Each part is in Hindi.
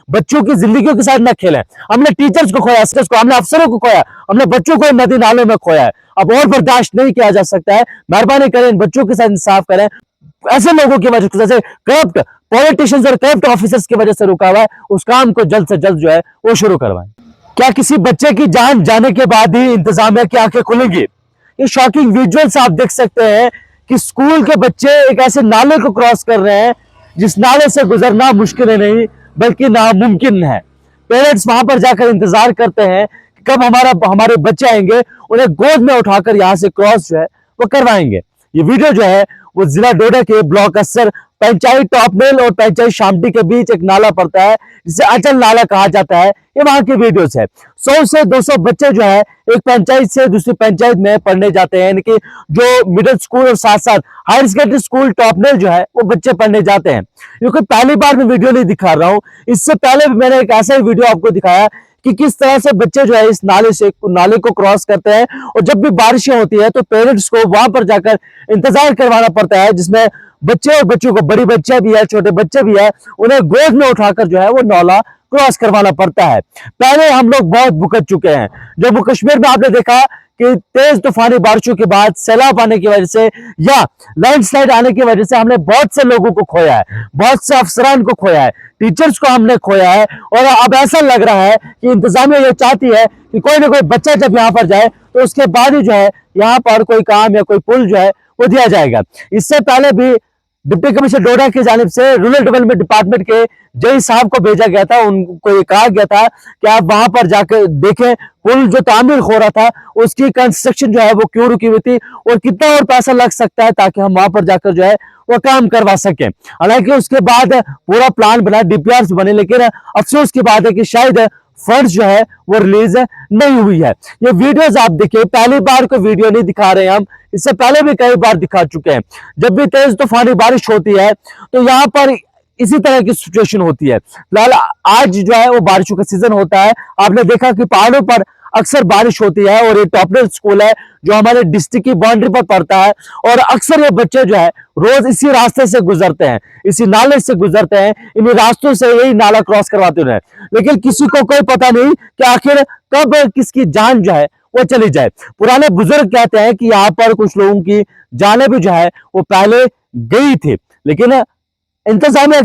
बच्चों की जिंदगियों के साथ ना खेलें। हमने टीचर्स को खोया, हमने अफसरों को खोया, हमने बच्चों को नदी नालों में खोया है। अब और बर्दाश्त नहीं किया जा सकता है। मेहरबानी करें, इन बच्चों के साथ इंसाफ करें। ऐसे लोगों की वजह से, करप्ट पॉलिटिशियंस और करप्ट ऑफिसर्स की वजह से रुका हुआ है, उस काम को जल्द से जल्द जो है वो शुरू करवाएं। क्या किसी बच्चे की जान जाने के बाद ही इंतजामिया की आंखें खुलेंगी? ये शॉकिंग विजुअल्स आप देख सकते हैं कि स्कूल के बच्चे एक ऐसे नाले को क्रॉस कर रहे हैं जिस नाले से गुजरना मुश्किल नहीं बल्कि नामुमकिन है। पेरेंट्स वहां पर जाकर इंतजार करते हैं कि कब हमारे बच्चे आएंगे, उन्हें गोद में उठाकर यहां से क्रॉस जो है वो करवाएंगे। ये वीडियो जो है वो जिला डोडा के ब्लॉक असर, पंचायत टॉपमेल और पंचायत शामटी के बीच एक नाला पड़ता है जिसे अचल नाला कहा जाता है। ये वहां की वीडियोस है। 100 से 200 बच्चे जो है एक पंचायत से दूसरी पंचायत में पढ़ने जाते हैं, यानी कि जो मिडिल स्कूल और साथ साथ हायर सेकेंडरी स्कूल टॉपमेल जो है वो बच्चे पढ़ने जाते हैं। ये कोई पहली बार मैं वीडियो नहीं दिखा रहा हूँ, इससे पहले भी मैंने एक ऐसा ही वीडियो आपको दिखाया कि किस तरह से बच्चे जो है इस नाले को क्रॉस करते हैं। और जब भी बारिशें होती है तो पेरेंट्स को वहां पर जाकर इंतजार करवाना पड़ता है, जिसमें बच्चे और बच्चों को, बड़ी बच्चे भी है, छोटे बच्चे भी है, उन्हें गोद में उठाकर जो है वो नाला क्रॉस करवाना पड़ता है। पहले हम लोग बहुत भुगत चुके हैं। जम्मू कश्मीर में आपने देखा कि तेज तूफानी बारिशों के बाद सैलाब आने की वजह से या लैंडस्लाइड आने की वजह से हमने बहुत से लोगों को खोया है, बहुत से अफसरान को खोया है, टीचर्स को हमने खोया है। और अब ऐसा लग रहा है कि इंतजामिया ये चाहती है कि कोई ना कोई बच्चा जब यहाँ पर जाए तो उसके बाद ही जो है यहाँ पर कोई काम या कोई पुल जो है वो दिया जाएगा। इससे पहले भी डिप्टी कमिश्नर डोडा की जानिब से रूरल डेवलपमेंट डिपार्टमेंट के जई साहब को भेजा गया था। उनको ये कहा गया था कि आप वहां पर जाकर देखें पुल जो तामीर हो रहा था उसकी कंस्ट्रक्शन जो है वो क्यों रुकी हुई थी और कितना और पैसा लग सकता है ताकि हम वहां पर जाकर जो है वो काम करवा सके। हालांकि उसके बाद पूरा प्लान बना, डीपीआर बने, लेकिन अफसोस की बात है कि शायद फंड्स जो है वो रिलीज नहीं हुई है। ये वीडियोस आप देखिए, पहली बार कोई वीडियो नहीं दिखा रहे हैं हम, इससे पहले भी कई बार दिखा चुके हैं। जब भी तेज तूफानी बारिश होती है तो यहाँ पर इसी तरह की सिचुएशन होती है। फिलहाल आज जो है वो बारिशों का सीजन होता है। आपने देखा कि पहाड़ों पर अक्सर बारिश होती है और ये टॉपलेट स्कूल है जो हमारे डिस्ट्रिक्ट की बाउंड्री पर पड़ता है और अक्सर ये बच्चे जो है रोज इसी रास्ते से गुजरते हैं, इसी नाले से गुजरते हैं, इन्हीं रास्तों से यही नाला क्रॉस करवाते हैं। लेकिन किसी को कोई पता नहीं कि आखिर कब किसकी जान जो है वो चली जाए। पुराने बुजुर्ग कहते हैं कि यहाँ पर कुछ लोगों की जानें भी जो है वो पहले गई थी, लेकिन इंतजामिया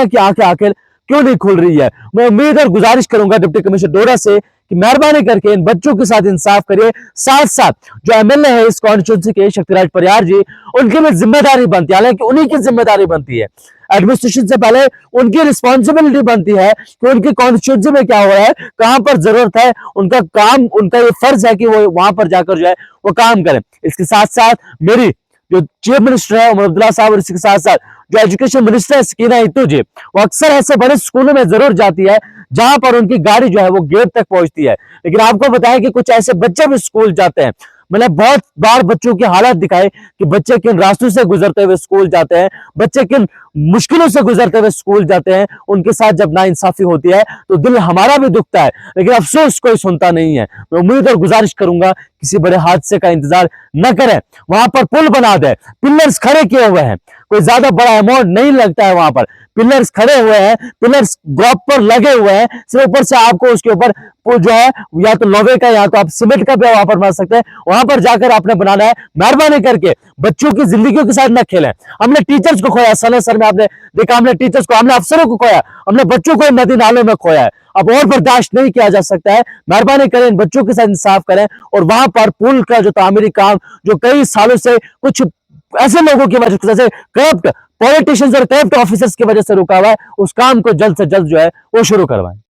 की आंखें आखिर क्यों नहीं खुल रही है। मैं उम्मीद और गुजारिश करूंगा डिप्टी कमिश्नर डोडा से कि मेहरबानी करके इन बच्चों के साथ इंसाफ करिए। साथ साथ जो एमएलए है इस कॉन्स्टिट्यूंसी के शक्तिराज परियार जी, उनकी भी जिम्मेदारी बनती है, हालांकि उन्हीं की जिम्मेदारी बनती है, एडमिनिस्ट्रेशन से पहले उनकी रिस्पॉन्सिबिलिटी बनती है कि उनकी कॉन्स्टिट्यूंसी में क्या हो रहा है, कहां पर जरूरत है, उनका काम, उनका ये फर्ज है कि वो वहां पर जाकर जो है वो काम करें। इसके साथ साथ मेरी जो चीफ मिनिस्टर है उमर अब्दुल्ला साहब और इसके साथ साथ जो एजुकेशन मिनिस्टर है सकीना इत्तू जी, वो अक्सर ऐसे बड़े स्कूलों में जरूर जाती है जहां पर उनकी गाड़ी जो है वो गेट तक पहुंचती है। लेकिन आपको बताएं कि कुछ ऐसे बच्चे भी स्कूल जाते हैं, मैंने बहुत बार बच्चों की हालत दिखाई कि बच्चे किन रास्तों से गुजरते हुए स्कूल जाते हैं, बच्चे किन मुश्किलों से गुजरते हुए स्कूल जाते हैं। उनके साथ जब नाइंसाफी होती है तो दिल हमारा भी दुखता है, लेकिन अफसोस कोई सुनता नहीं है। मैं उम्मीद और गुजारिश करूंगा किसी बड़े हादसे का इंतजार न करें, वहां पर पुल बना दे, पिलर्स खड़े किए हुए हैं, कोई ज्यादा बड़ा अमाउंट नहीं लगता है, वहां पर पिलर्स खड़े हुए हैं, पिलर्स प्रॉपर लगे हुए हैं, सिर्फ ऊपर से आपको उसके ऊपर जो है या तो लोहे का या तो आप सीमेंट का भी वहां पर बना सकते हैं, वहां पर जाकर आपने बनाना है। मेहरबानी करके बच्चों की जिंदगियों के साथ न खेलें। हमने टीचर्स को खोया, समय सर में आपने देखा, हमने टीचर्स को, हमने अफसरों को खोया, हमने बच्चों को नदी नालों में खोया है। अब और बर्दाश्त नहीं किया जा सकता है। मेहरबानी करें, इन बच्चों के साथ इंसाफ करें और वहां पर पुल का जो तामीरी काम जो कई सालों से कुछ ऐसे लोगों की वजह से, करप्ट पॉलिटिशियंस और करप्ट ऑफिसर्स की वजह से रुका हुआ है, उस काम को जल्द से जल्द जो है वो शुरू करवाएं।